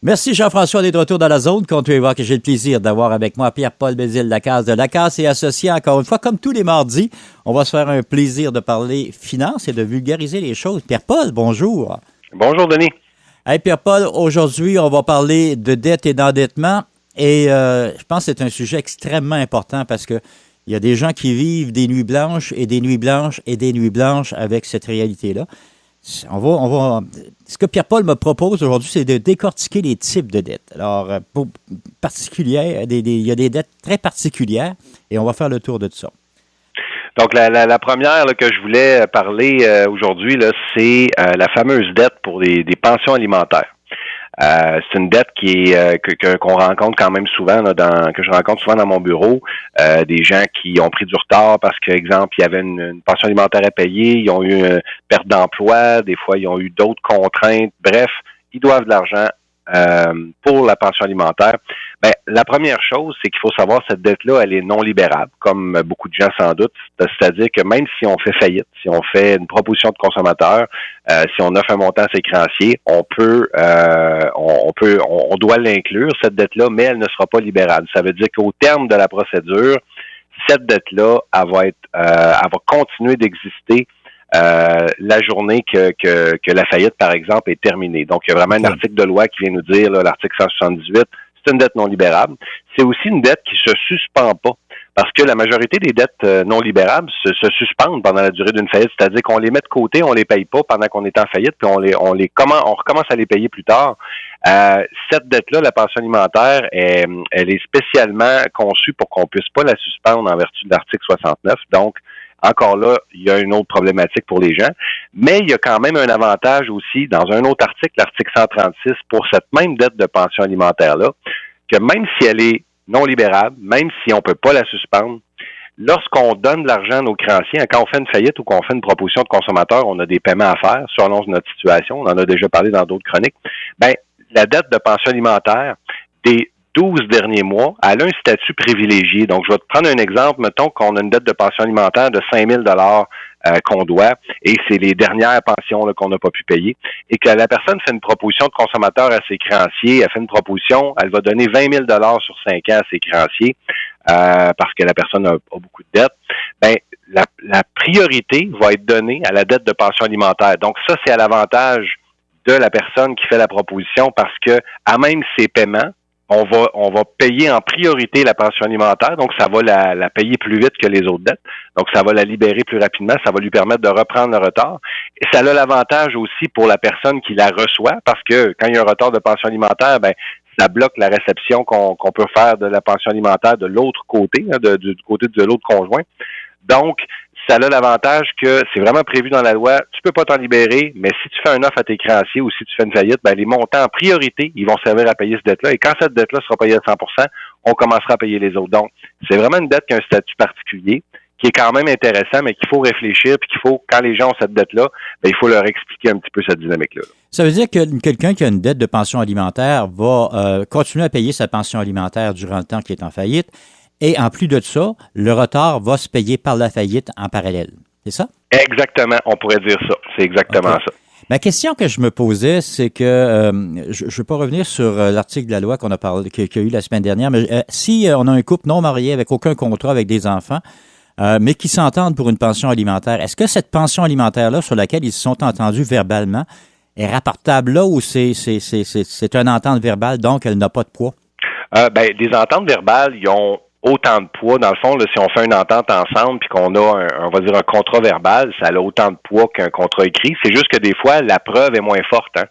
Merci Jean-François d'être de retour dans la zone. Continuez à voir que j'ai le plaisir d'avoir avec moi Pierre-Paul Bézile-Lacasse de Lacasse et Associés. Encore une fois, comme tous les mardis, on va se faire un plaisir de parler finances et de vulgariser les choses. Pierre-Paul, bonjour. Bonjour Denis. Hey Pierre-Paul, aujourd'hui, on va parler de dette et d'endettement. Et je pense que c'est un sujet extrêmement important parce que il y a des gens qui vivent des nuits blanches et des nuits blanches et des nuits blanches avec cette réalité-là. Ce que Pierre-Paul me propose aujourd'hui, c'est de décortiquer les types de dettes. Alors, il y a des dettes très particulières et on va faire le tour de tout ça. Donc, la première là, que je voulais parler aujourd'hui, là, c'est la fameuse dette pour des pensions alimentaires. C'est une dette qu'on rencontre quand même souvent que je rencontre souvent dans mon bureau, des gens qui ont pris du retard parce que, exemple, il y avait une pension alimentaire à payer, ils ont eu une perte d'emploi, des fois ils ont eu d'autres contraintes, bref, ils doivent de l'argent pour la pension alimentaire. Ben, la première chose, c'est qu'il faut savoir cette dette-là, elle est non libérable, comme beaucoup de gens sans doute. C'est-à-dire que même si on fait faillite, si on fait une proposition de consommateur, si on offre un montant à ses créanciers, on doit l'inclure, cette dette-là, mais elle ne sera pas libérable. Ça veut dire qu'au terme de la procédure, cette dette-là, elle va continuer d'exister la journée que la faillite, par exemple, est terminée. Donc, il y a vraiment un article de loi qui vient nous dire, là, l'article 178, c'est une dette non libérable. C'est aussi une dette qui se suspend pas, parce que la majorité des dettes non libérables se suspendent pendant la durée d'une faillite, c'est-à-dire qu'on les met de côté, on les paye pas pendant qu'on est en faillite, puis on recommence à les payer plus tard. Cette dette-là, la pension alimentaire, elle est spécialement conçue pour qu'on puisse pas la suspendre en vertu de l'article 69. Donc, encore là, il y a une autre problématique pour les gens, mais il y a quand même un avantage aussi dans un autre article, l'article 136, pour cette même dette de pension alimentaire-là, que même si elle est non libérable, même si on peut pas la suspendre, lorsqu'on donne de l'argent à nos créanciers, quand on fait une faillite ou qu'on fait une proposition de consommateur, on a des paiements à faire selon notre situation, on en a déjà parlé dans d'autres chroniques, ben la dette de pension alimentaire des 12 derniers mois, elle a un statut privilégié. Donc, je vais te prendre un exemple. Mettons qu'on a une dette de pension alimentaire de 5 000 qu'on doit, et c'est les dernières pensions là, qu'on n'a pas pu payer, et que la personne fait une proposition de consommateur à ses créanciers, elle fait une proposition, elle va donner 20 000 sur 5 ans à ses créanciers, parce que la personne a beaucoup de dettes. Ben, la priorité va être donnée à la dette de pension alimentaire. Donc, ça, c'est à l'avantage de la personne qui fait la proposition, parce que, à même ses paiements, on va payer en priorité la pension alimentaire, donc ça va la payer plus vite que les autres dettes, donc ça va la libérer plus rapidement, ça va lui permettre de reprendre le retard. Et ça a l'avantage aussi pour la personne qui la reçoit, parce que quand il y a un retard de pension alimentaire, ben ça bloque la réception qu'on peut faire de la pension alimentaire de l'autre côté, hein, du côté de l'autre conjoint. Donc, ça a l'avantage que c'est vraiment prévu dans la loi, tu peux pas t'en libérer, mais si tu fais un offre à tes créanciers ou si tu fais une faillite, ben les montants en priorité, ils vont servir à payer cette dette-là. Et quand cette dette-là sera payée à 100%, on commencera à payer les autres. Donc, c'est vraiment une dette qui a un statut particulier, qui est quand même intéressant, mais qu'il faut réfléchir, puis qu'il faut, quand les gens ont cette dette-là, ben il faut leur expliquer un petit peu cette dynamique-là. Ça veut dire que quelqu'un qui a une dette de pension alimentaire va continuer à payer sa pension alimentaire durant le temps qu'il est en faillite. Et en plus de ça, le retard va se payer par la faillite en parallèle. C'est ça? Exactement, on pourrait dire ça. C'est exactement ça. Ma question que je me posais, c'est que je ne veux pas revenir sur l'article de la loi qu'il y a eu la semaine dernière, mais si on a un couple non marié avec aucun contrat avec des enfants, mais qui s'entendent pour une pension alimentaire, est-ce que cette pension alimentaire-là sur laquelle ils se sont entendus verbalement est rapportable là ou c'est une entente verbale, donc elle n'a pas de poids? Les ententes verbales, ils ont autant de poids. Dans le fond, là, si on fait une entente ensemble puis qu'on a on va dire un contrat verbal, ça a autant de poids qu'un contrat écrit. C'est juste que des fois, la preuve est moins forte. Hein.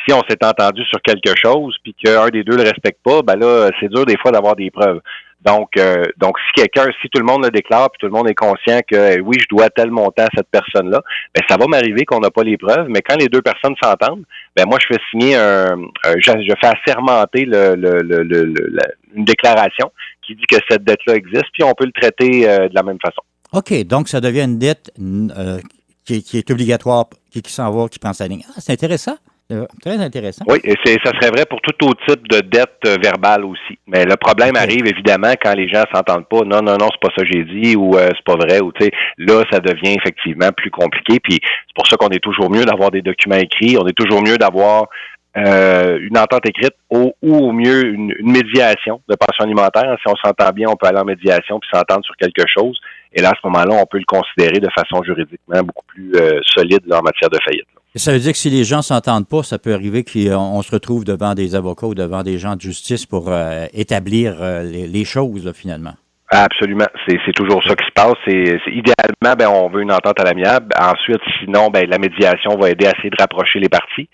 Si on s'est entendu sur quelque chose puis qu'un des deux le respecte pas, ben là, c'est dur des fois d'avoir des preuves. Donc si tout le monde le déclare puis tout le monde est conscient que oui, je dois tel montant à cette personne-là, ben ça va m'arriver qu'on n'a pas les preuves, mais quand les deux personnes s'entendent, ben moi je fais signer je fais assermenter une déclaration qui dit que cette dette-là existe, puis on peut le traiter de la même façon. OK, donc ça devient une dette qui est obligatoire, qui s'en va, qui prend sa ligne. Ah, c'est intéressant. Très intéressant. Oui, et ça serait vrai pour tout autre type de dette verbale aussi. Mais le problème arrive évidemment quand les gens s'entendent pas. Non, c'est pas ça que j'ai dit, ou c'est pas vrai, ou tu sais, là, ça devient effectivement plus compliqué. Puis c'est pour ça qu'on est toujours mieux d'avoir des documents écrits. On est toujours mieux d'avoir une entente écrite ou au mieux une médiation de pension alimentaire. Si on s'entend bien, on peut aller en médiation puis s'entendre sur quelque chose. Et là, à ce moment-là, on peut le considérer de façon juridiquement beaucoup plus solide là, en matière de faillite. Et ça veut dire que si les gens s'entendent pas, ça peut arriver qu'on se retrouve devant des avocats ou devant des gens de justice pour établir les choses, là, finalement. Absolument. C'est toujours ça qui se passe. C'est idéalement, on veut une entente à l'amiable. Ensuite, sinon, la médiation va aider à essayer de rapprocher les parties.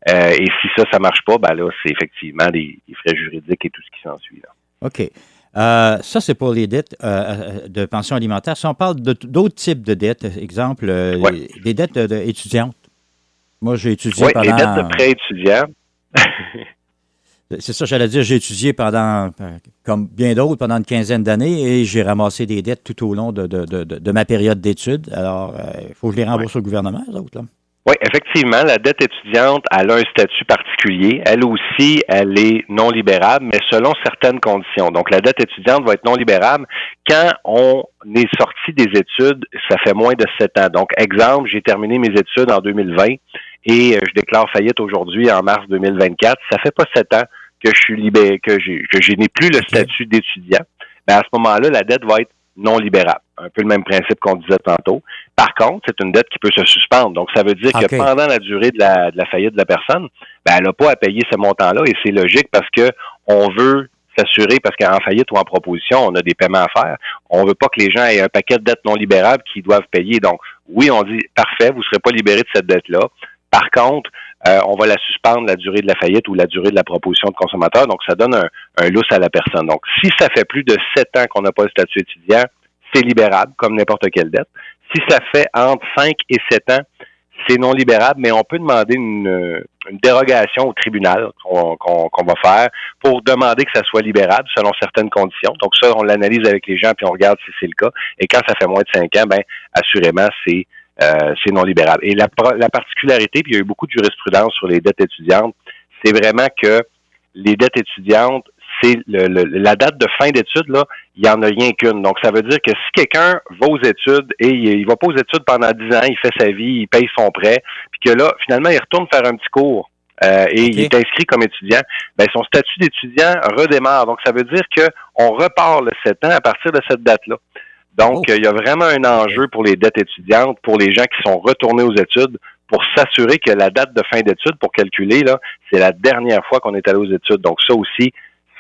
Et si ça marche pas, là, c'est effectivement des frais juridiques et tout ce qui s'ensuit. Là. OK. Ça, c'est pour les dettes de pension alimentaire. Si on parle d'autres types de dettes, exemple, des dettes étudiantes. Moi, j'ai étudié pendant... Oui, les dettes de prêt étudiants. C'est ça, j'allais dire, j'ai étudié pendant, comme bien d'autres, pendant une quinzaine d'années et j'ai ramassé des dettes tout au long de ma période d'études. Alors, il faut que je les rembourse au gouvernement, les autres, là. Oui, effectivement, la dette étudiante, elle a un statut particulier. Elle aussi, elle est non libérable, mais selon certaines conditions. Donc, la dette étudiante va être non libérable quand on est sorti des études, ça fait moins de 7 ans. Donc, exemple, j'ai terminé mes études en 2020 et je déclare faillite aujourd'hui en mars 2024. Ça fait pas 7 ans que je suis libéré, que je n'ai plus le statut d'étudiant. À ce moment-là, la dette va être non libérable. Un peu le même principe qu'on disait tantôt. Par contre, c'est une dette qui peut se suspendre. Donc, ça veut dire que pendant la durée de la faillite de la personne, elle n'a pas à payer ce montant-là et c'est logique parce que on veut s'assurer, parce qu'en faillite ou en proposition, on a des paiements à faire. On veut pas que les gens aient un paquet de dettes non libérables qu'ils doivent payer. Donc, oui, on dit, parfait, vous ne serez pas libéré de cette dette-là. Par contre, on va la suspendre la durée de la faillite ou la durée de la proposition de consommateur. Donc, ça donne un lousse à la personne. Donc, si ça fait plus de 7 ans qu'on n'a pas le statut étudiant, c'est libérable, comme n'importe quelle dette. Si ça fait entre 5 et 7 ans, c'est non libérable, mais on peut demander une dérogation au tribunal qu'on va faire pour demander que ça soit libérable selon certaines conditions. Donc ça, on l'analyse avec les gens puis on regarde si c'est le cas. Et quand ça fait moins de 5 ans, assurément, c'est non libérable. Et la particularité, puis il y a eu beaucoup de jurisprudence sur les dettes étudiantes, c'est vraiment que les dettes étudiantes, c'est la date de fin d'études, là, il n'y en a rien qu'une. Donc, ça veut dire que si quelqu'un va aux études et il va pas aux études pendant 10 ans, il fait sa vie, il paye son prêt, puis que là, finalement, il retourne faire un petit cours il est inscrit comme étudiant, son statut d'étudiant redémarre. Donc, ça veut dire qu'on repart le 7 ans à partir de cette date-là. Donc, il y a vraiment un enjeu pour les dettes étudiantes, pour les gens qui sont retournés aux études, pour s'assurer que la date de fin d'études, pour calculer, là, c'est la dernière fois qu'on est allé aux études. Donc, ça aussi,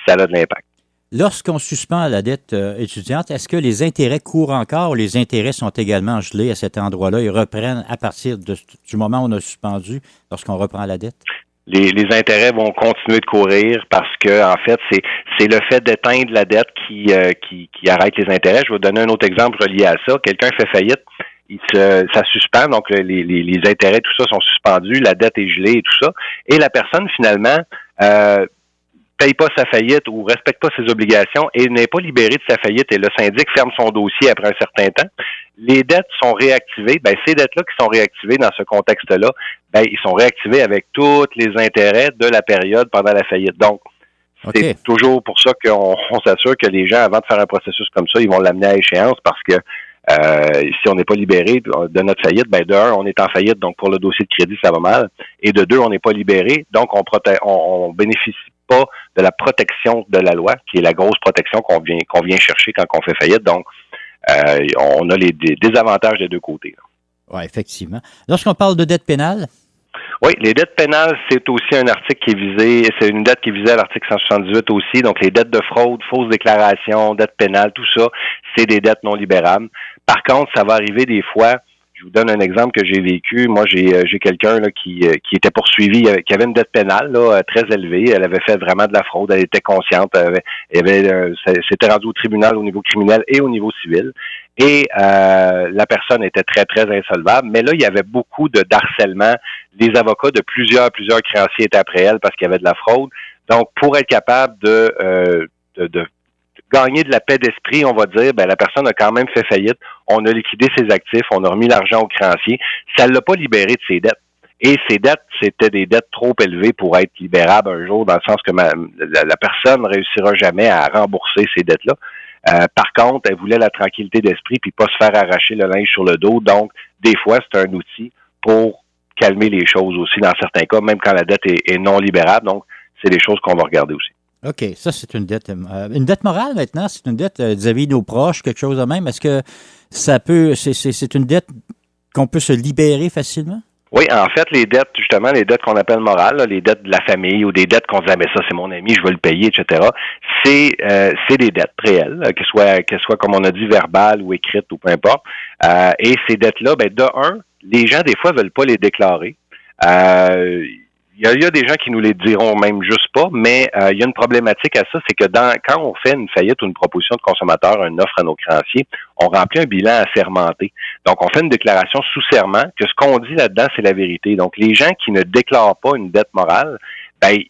ça a de l'impact. Lorsqu'on suspend la dette étudiante, est-ce que les intérêts courent encore ou les intérêts sont également gelés à cet endroit-là et reprennent à partir du moment où on a suspendu lorsqu'on reprend la dette? Les intérêts vont continuer de courir parce que, en fait, c'est le fait d'éteindre la dette qui arrête les intérêts. Je vais vous donner un autre exemple relié à ça. Quelqu'un fait faillite, ça suspend, donc les intérêts, tout ça sont suspendus, la dette est gelée et tout ça. Et la personne, finalement, paye pas sa faillite ou respecte pas ses obligations et n'est pas libérée de sa faillite et le syndic ferme son dossier après un certain temps, les dettes sont réactivées. Ces dettes-là qui sont réactivées dans ce contexte-là, ils sont réactivés avec tous les intérêts de la période pendant la faillite. Donc, c'est toujours pour ça qu'on s'assure que les gens, avant de faire un processus comme ça, ils vont l'amener à échéance parce que si on n'est pas libéré de notre faillite, de un, on est en faillite, donc pour le dossier de crédit, ça va mal. Et de deux, on n'est pas libéré, donc on bénéficie pas de la protection de la loi, qui est la grosse protection qu'on vient chercher quand on fait faillite. Donc, on a les désavantages des deux côtés. Oui, effectivement. Lorsqu'on parle de dette pénale? Oui, les dettes pénales, c'est aussi un article qui est visé, c'est une dette qui est visée à l'article 178 aussi. Donc, les dettes de fraude, fausses déclarations, dettes pénales, tout ça, c'est des dettes non libérables. Par contre, ça va arriver des fois. Je vous donne un exemple que j'ai vécu. Moi, j'ai quelqu'un là qui était poursuivi, qui avait une dette pénale là, très élevée. Elle avait fait vraiment de la fraude. Elle était consciente. C'était rendu au tribunal au niveau criminel et au niveau civil. Et la personne était très, très insolvable. Mais là, il y avait beaucoup d'harcèlement. Les avocats de plusieurs créanciers étaient après elle parce qu'il y avait de la fraude. Donc, pour être capable de gagner de la paix d'esprit, on va dire, la personne a quand même fait faillite. On a liquidé ses actifs, on a remis l'argent au créancier. Ça ne l'a pas libéré de ses dettes. Et ces dettes, c'était des dettes trop élevées pour être libérables un jour, dans le sens que la personne ne réussira jamais à rembourser ces dettes-là. Par contre, elle voulait la tranquillité d'esprit puis pas se faire arracher le linge sur le dos. Donc, des fois, c'est un outil pour calmer les choses aussi dans certains cas, même quand la dette est non libérable. Donc, c'est des choses qu'on va regarder aussi. OK, ça, c'est une dette. Une dette morale, maintenant, c'est une dette vis-à-vis de nos proches, quelque chose de même. Est-ce que ça peut. C'est une dette qu'on peut se libérer facilement? Oui, en fait, les dettes, justement, les dettes qu'on appelle morales, là, les dettes de la famille ou des dettes qu'on dit, ah, mais ça, c'est mon ami, je vais le payer, etc., c'est des dettes réelles, qu'elles soient, comme on a dit, verbales ou écrites ou peu importe. Et ces dettes-là, de un, les gens, des fois, veulent pas les déclarer. Il y a des gens qui nous les diront même juste pas, mais il y a une problématique à ça, c'est que quand on fait une faillite ou une proposition de consommateur, une offre à nos créanciers, on remplit un bilan assermenté. Donc, on fait une déclaration sous serment que ce qu'on dit là-dedans, c'est la vérité. Donc, les gens qui ne déclarent pas une dette morale, ils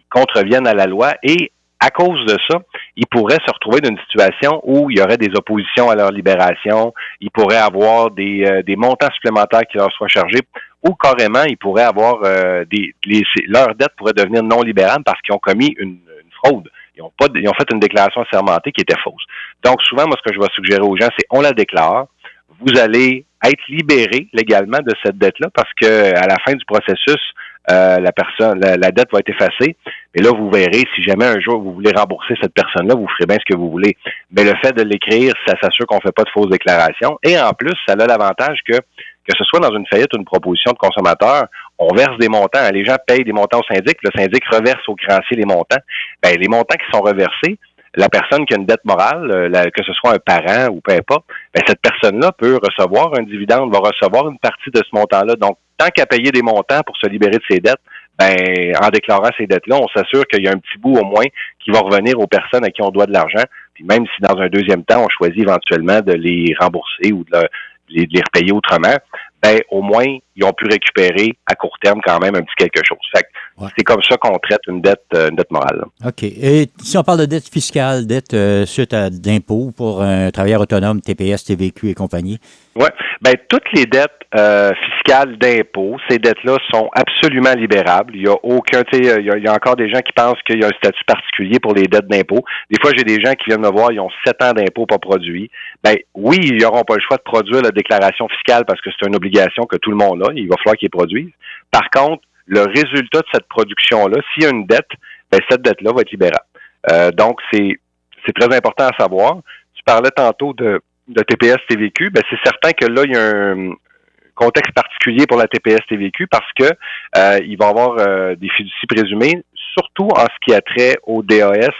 contreviennent à la loi et à cause de ça, ils pourraient se retrouver dans une situation où il y aurait des oppositions à leur libération, ils pourraient avoir des montants supplémentaires qui leur soient chargés, ou carrément, ils pourraient avoir leurs dettes pourraient devenir non libérables parce qu'ils ont commis une fraude. Ils ont fait une déclaration assermentée qui était fausse. Donc, souvent, moi, ce que je vais suggérer aux gens, c'est on la déclare. Vous allez être libéré légalement de cette dette-là parce que à la fin du processus, la dette va être effacée. Et là, vous verrez, si jamais un jour vous voulez rembourser cette personne-là, vous ferez bien ce que vous voulez. Mais le fait de l'écrire, ça s'assure qu'on ne fait pas de fausses déclarations. Et en plus, ça a l'avantage que ce soit dans une faillite ou une proposition de consommateur, on verse des montants. Les gens payent des montants au syndic, le syndic reverse au créancier les montants. Les montants qui sont reversés, la personne qui a une dette morale, que ce soit un parent ou peu importe, cette personne-là peut recevoir un dividende, va recevoir une partie de ce montant-là. Donc, tant qu'à payer des montants pour se libérer de ses dettes, en déclarant ces dettes-là, on s'assure qu'il y a un petit bout au moins qui va revenir aux personnes à qui on doit de l'argent. Puis même si dans un deuxième temps, on choisit éventuellement de les rembourser ou de les repayer autrement, au moins, ils ont pu récupérer à court terme quand même un petit quelque chose. Fait que c'est comme ça qu'on traite une dette morale. Là. OK. Et si on parle de dette fiscale, dette suite à d'impôts pour un travailleur autonome, TPS, TVQ et compagnie? Oui. Toutes les dettes fiscales d'impôts, ces dettes-là sont absolument libérables. Il y a aucun, il y a encore des gens qui pensent qu'il y a un statut particulier pour les dettes d'impôts. Des fois, j'ai des gens qui viennent me voir, ils ont 7 ans d'impôts pas produits. Oui, ils n'auront pas le choix de produire la déclaration fiscale parce que c'est une obligation que tout le monde a. Il va falloir qu'ils produisent. Par contre, le résultat de cette production-là, s'il y a une dette, cette dette-là va être libérable. Donc, c'est très important à savoir. Tu parlais tantôt de TPS TVQ, c'est certain que là, il y a un contexte particulier pour la TPS TVQ parce que il va y avoir des fiducies présumées, surtout en ce qui a trait au DAS.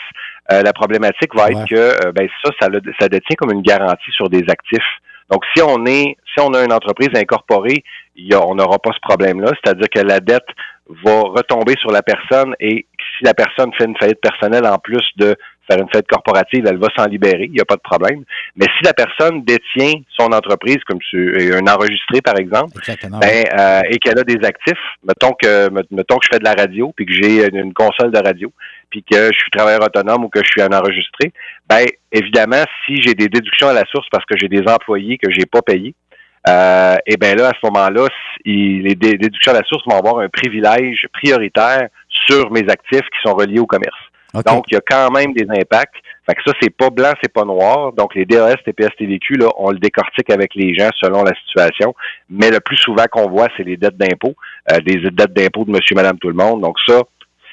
La problématique va être que ça détient comme une garantie sur des actifs. Donc, si on a une entreprise incorporée, on n'aura pas ce problème-là, c'est-à-dire que la dette va retomber sur la personne et si la personne fait une faillite personnelle en plus de faire une faillite corporative, elle va s'en libérer, il n'y a pas de problème. Mais si la personne détient son entreprise, comme un enregistré par exemple, et qu'elle a des actifs, mettons que je fais de la radio, puis que j'ai une console de radio, puis que je suis travailleur autonome ou que je suis un enregistré, évidemment, si j'ai des déductions à la source parce que j'ai des employés que j'ai pas payés, là, à ce moment-là, les déductions à la source vont avoir un privilège prioritaire sur mes actifs qui sont reliés au commerce. Okay. Donc, il y a quand même des impacts. Fait que ça, c'est pas blanc, c'est pas noir. Donc, les DAS, TPS, TVQ, là, on le décortique avec les gens selon la situation. Mais le plus souvent qu'on voit, c'est les dettes d'impôt, des dettes d'impôt de monsieur, madame, tout le monde. Donc, ça,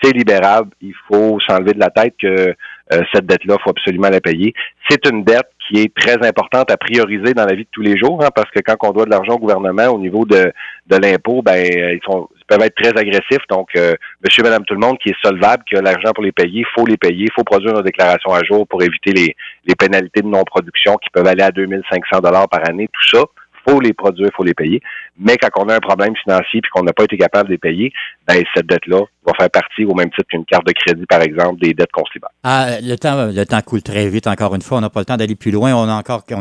c'est libérable. Il faut s'enlever de la tête que cette dette-là, il faut absolument la payer. C'est une dette qui est très importante à prioriser dans la vie de tous les jours, parce que quand on doit de l'argent au gouvernement au niveau de l'impôt, ils peuvent être très agressifs. Donc, monsieur, madame, tout le monde qui est solvable, qui a l'argent pour les payer, il faut les payer, il faut produire nos déclarations à jour pour éviter les pénalités de non-production qui peuvent aller à 2500 $ par année, tout ça. Faut les produire, faut les payer. Mais quand on a un problème financier puis qu'on n'a pas été capable de les payer, cette dette-là va faire partie, au même titre qu'une carte de crédit, par exemple, des dettes qu'on se libère. Le temps coule très vite, encore une fois. On n'a pas le temps d'aller plus loin. On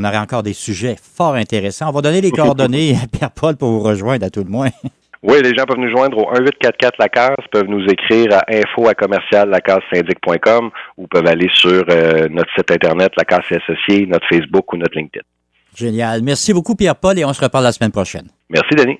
aurait encore des sujets fort intéressants. On va donner les coordonnées à Pierre-Paul pour vous rejoindre à tout le moins. Oui, les gens peuvent nous joindre au 1844-LACASE, peuvent nous écrire à info@commercial-lacasse-syndic.com ou peuvent aller sur notre site Internet, Lacasse et Associés, notre Facebook ou notre LinkedIn. Génial. Merci beaucoup, Pierre-Paul, et on se reparle la semaine prochaine. Merci, Denis.